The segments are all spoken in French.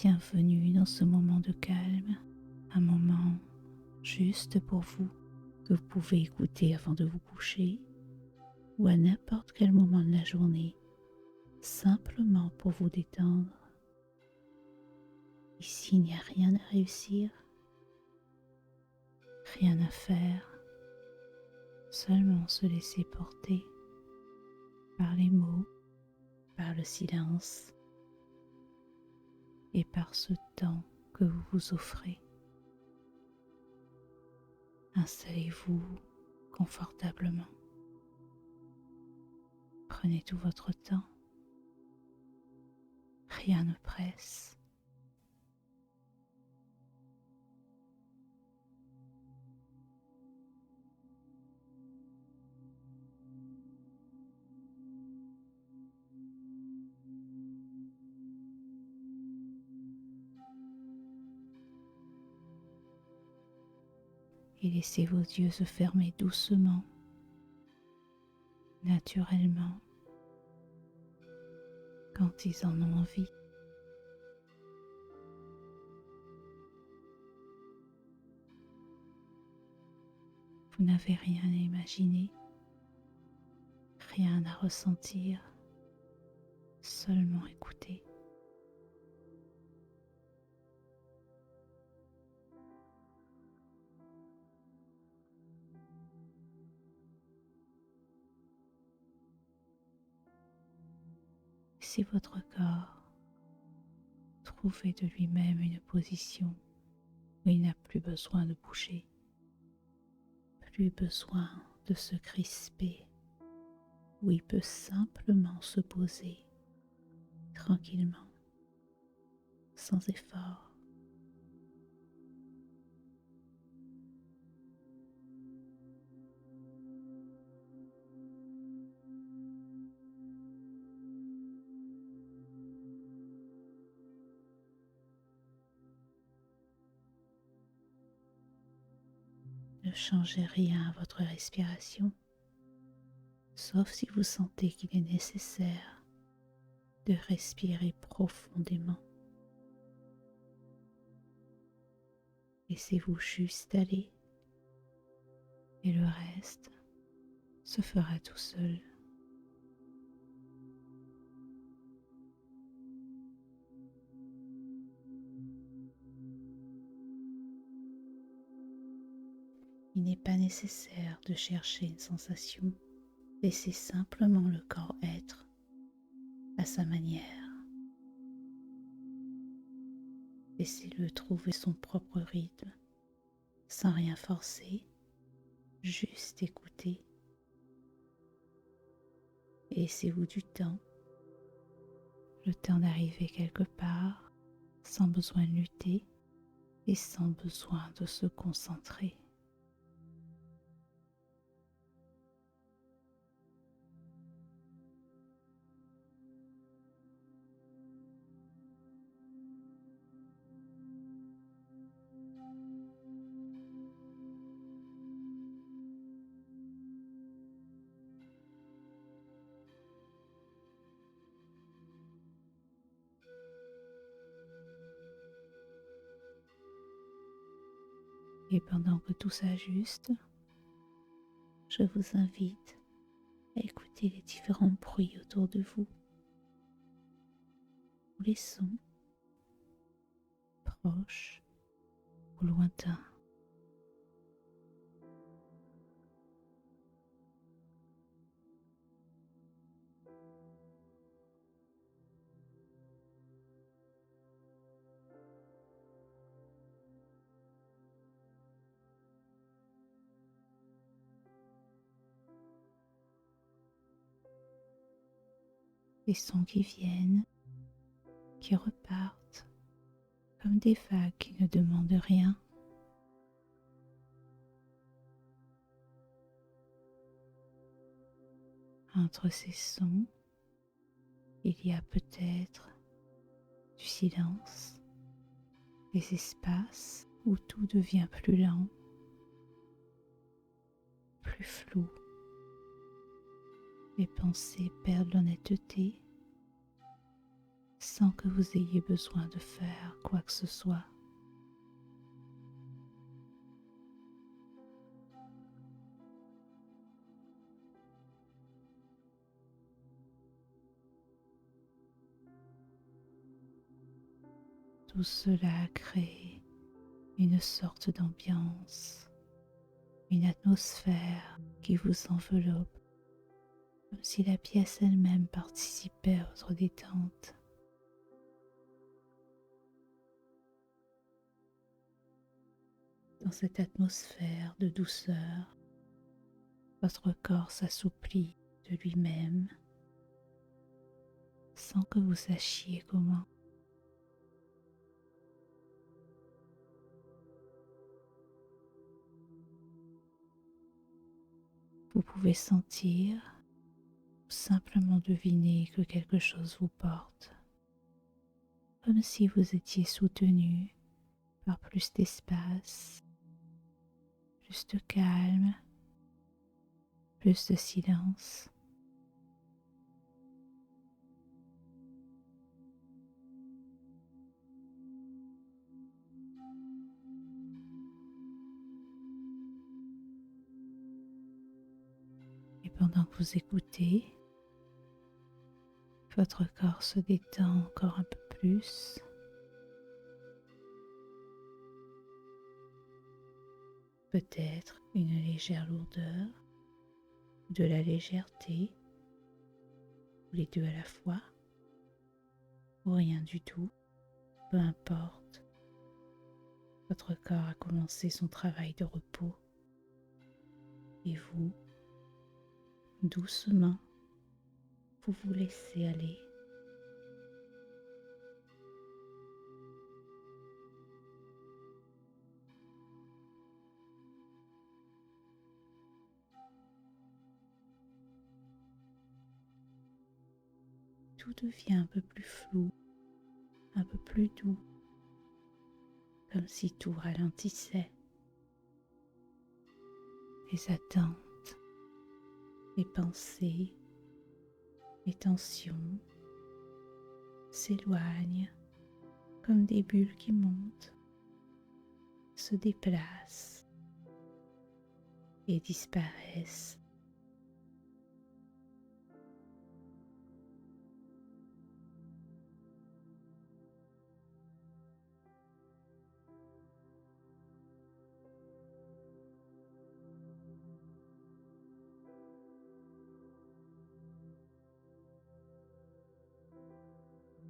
Bienvenue dans ce moment de calme, un moment juste pour vous que vous pouvez écouter avant de vous coucher ou à n'importe quel moment de la journée, simplement pour vous détendre. Ici, il n'y a rien à réussir, rien à faire, seulement se laisser porter par les mots, par le silence et par ce temps que vous vous offrez. Installez-vous confortablement. Prenez tout votre temps. Rien ne presse. Et laissez vos yeux se fermer doucement, naturellement, quand ils en ont envie. Vous n'avez rien à imaginer, rien à ressentir, seulement écouter. Si votre corps trouve de lui-même une position où il n'a plus besoin de bouger, plus besoin de se crisper, où il peut simplement se poser tranquillement, sans effort. Ne changez rien à votre respiration, sauf si vous sentez qu'il est nécessaire de respirer profondément. Laissez-vous juste aller et le reste se fera tout seul. Il n'est pas nécessaire de chercher une sensation, laissez simplement le corps être à sa manière. Laissez-le trouver son propre rythme, sans rien forcer, juste écouter. Et laissez-vous du temps, le temps d'arriver quelque part, sans besoin de lutter et sans besoin de se concentrer. Et pendant que tout s'ajuste, je vous invite à écouter les différents bruits autour de vous, ou les sons, proches ou lointains. Des sons qui viennent, qui repartent, comme des vagues qui ne demandent rien. Entre ces sons, il y a peut-être du silence, des espaces où tout devient plus lent, plus flou. Les pensées perdent l'honnêteté, sans que vous ayez besoin de faire quoi que ce soit. Tout cela crée une sorte d'ambiance, une atmosphère qui vous enveloppe, comme si la pièce elle-même participait à votre détente. Dans cette atmosphère de douceur, votre corps s'assouplit de lui-même sans que vous sachiez comment. Vous pouvez sentir ou simplement deviner que quelque chose vous porte, comme si vous étiez soutenu par plus d'espace, plus de calme, plus de silence. Et pendant que vous écoutez, votre corps se détend encore un peu plus. Peut-être une légère lourdeur, de la légèreté, ou les deux à la fois, ou rien du tout, peu importe. Votre corps a commencé son travail de repos et vous, doucement, vous vous laissez aller. Tout devient un peu plus flou, un peu plus doux, comme si tout ralentissait. Les attentes, les pensées, les tensions s'éloignent comme des bulles qui montent, se déplacent et disparaissent.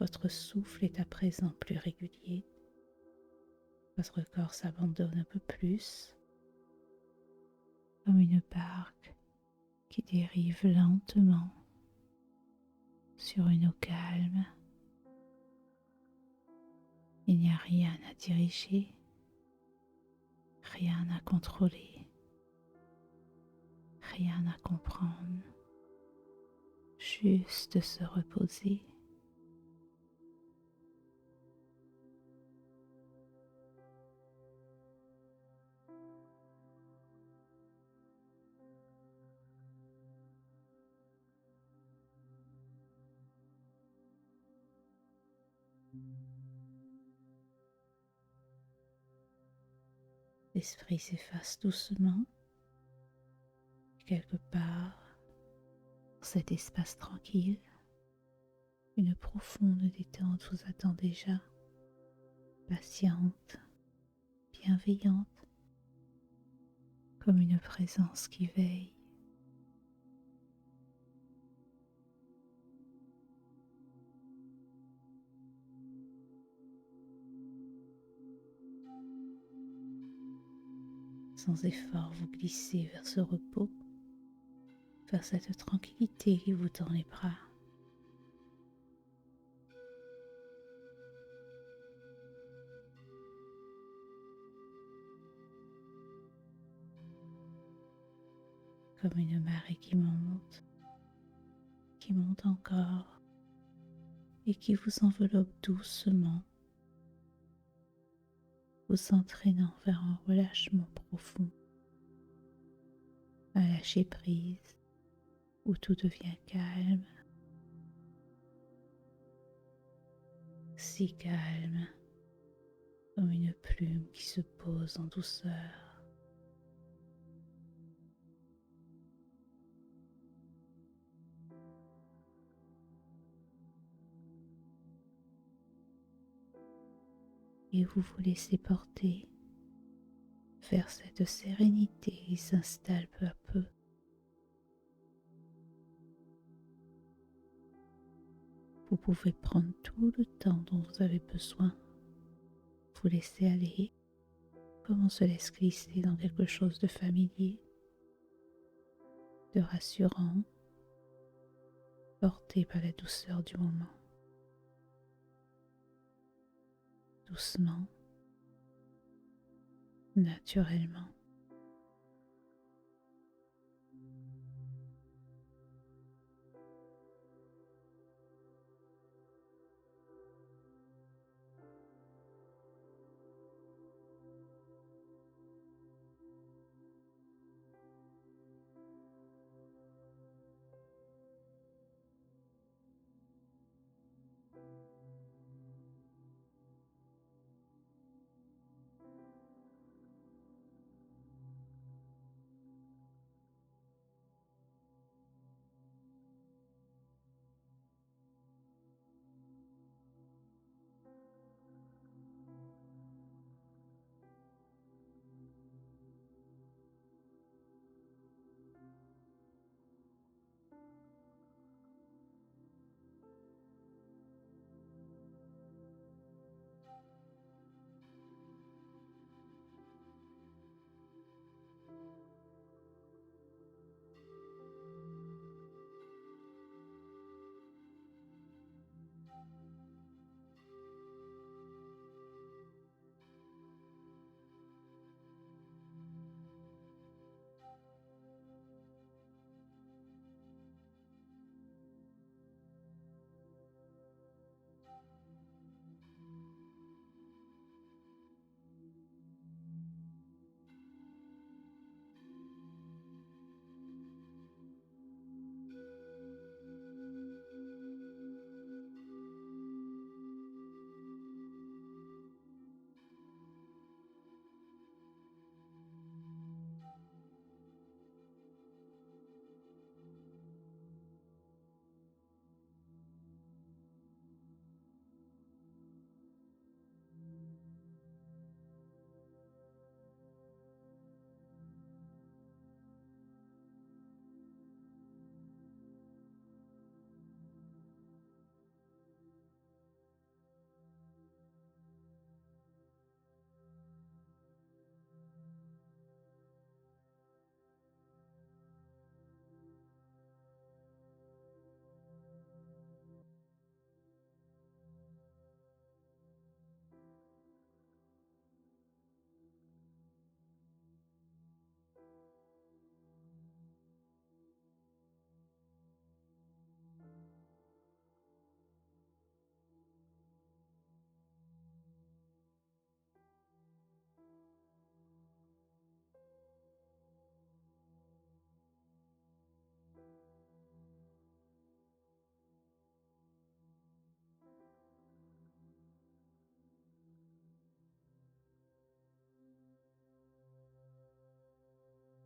Votre souffle est à présent plus régulier. Votre corps s'abandonne un peu plus, comme une barque qui dérive lentement sur une eau calme. Il n'y a rien à diriger, rien à contrôler, rien à comprendre, juste se reposer. L'esprit s'efface doucement. Quelque part, dans cet espace tranquille, une profonde détente vous attend déjà, patiente, bienveillante, comme une présence qui veille. Sans effort, vous glissez vers ce repos, vers cette tranquillité qui vous tend les bras. Comme une marée qui monte encore et qui vous enveloppe doucement, vous entraînant vers un relâchement profond, un lâcher prise où tout devient calme. si calme, comme une plume qui se pose en douceur. Et vous vous laissez porter vers cette sérénité qui s'installe peu à peu. Vous pouvez prendre tout le temps dont vous avez besoin. Vous laissez aller comme on se laisse glisser dans quelque chose de familier, de rassurant, porté par la douceur du moment. Doucement, naturellement.